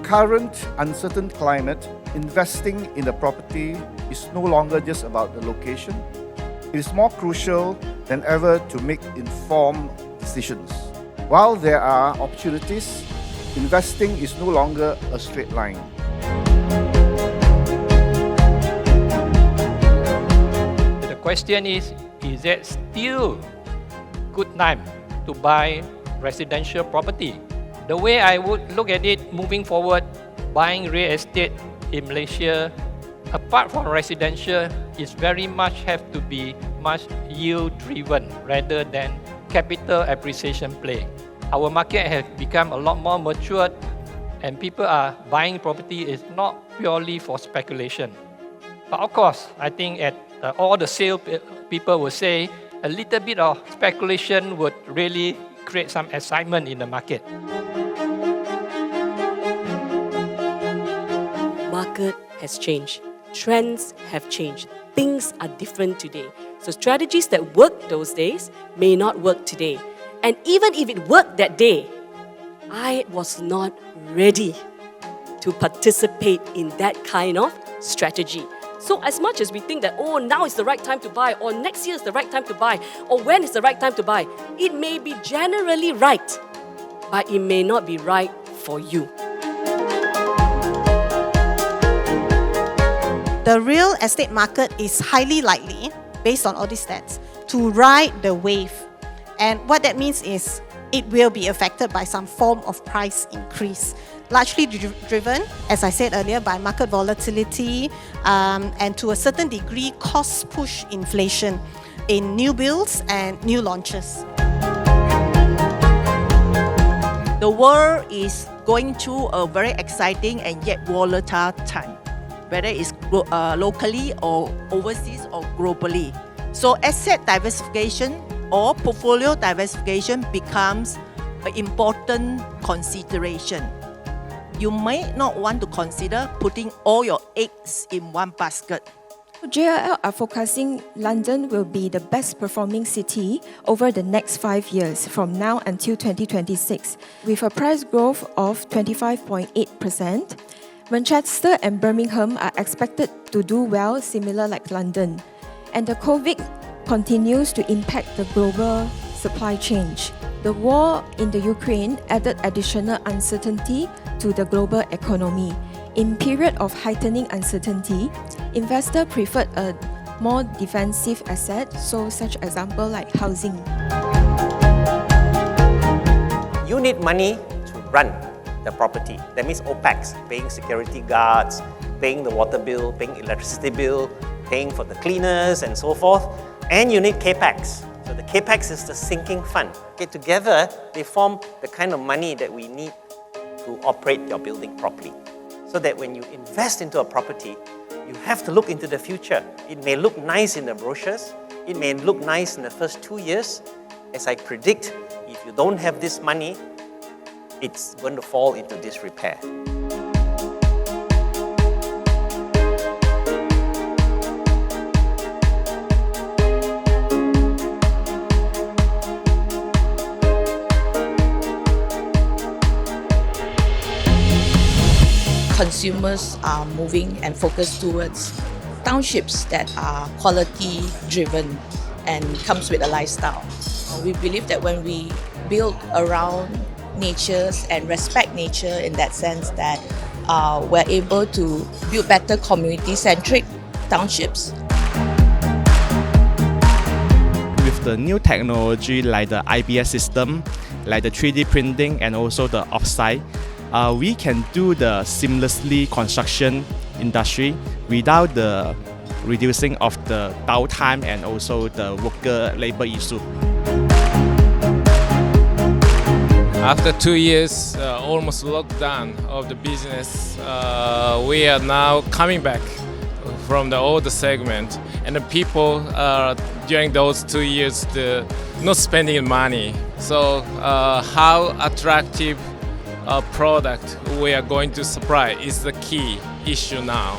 current uncertain climate, investing in a property is no longer just about the location. It is more crucial than ever to make informed decisions. While there are opportunities, investing is no longer a straight line. The question is it still good time to buy residential property? The way I would look at it moving forward, buying real estate in Malaysia, apart from residential, is very much have to be much yield driven rather than capital appreciation play. Our market has become a lot more matured and people are buying property is not purely for speculation. But of course, I think all the sale people will say a little bit of speculation would really create some excitement in the market. Market has changed. Trends have changed. Things are different today. So strategies that worked those days may not work today. And even if it worked that day, I was not ready to participate in that kind of strategy. So as much as we think that, now is the right time to buy, or next year is the right time to buy, or when is the right time to buy, it may be generally right, but it may not be right for you. The real estate market is highly likely, based on all these stats, to ride the wave. And what that means is it will be affected by some form of price increase, largely driven, as I said earlier, by market volatility and to a certain degree cost push inflation in new builds and new launches. The world is going through a very exciting and yet volatile time, whether it's locally or overseas or globally. So asset diversification or portfolio diversification becomes an important consideration. You may not want to consider putting all your eggs in one basket. JLL are forecasting London will be the best performing city over the next 5 years from now until 2026, with a price growth of 25.8%. Manchester and Birmingham are expected to do well, similar like London. And the COVID continues to impact the global supply chain. The war in the Ukraine added additional uncertainty to the global economy. In period of heightening uncertainty, investors preferred a more defensive asset, so such example like housing. You need money to run the property. That means OPEX, paying security guards, paying the water bill, paying electricity bill, paying for the cleaners and so forth. And you need CAPEX. So the CAPEX is the sinking fund. Okay, together, they form the kind of money that we need to operate your building properly. So that when you invest into a property, you have to look into the future. It may look nice in the brochures. It may look nice in the first 2 years. As I predict, if you don't have this money, it's going to fall into disrepair. Consumers are moving and focused towards townships that are quality driven and comes with a lifestyle. We believe that when we build around nature and respect nature in that sense that we're able to build better community-centric townships. With the new technology like the IBS system, like the 3D printing and also the offsite, we can do the seamlessly construction industry without the reducing of the downtime and also the worker labor issue. After 2 years, almost lockdown of the business, we are now coming back from the older segment, and the people during those 2 years not spending money. So how attractive product we are going to supply is the key issue now.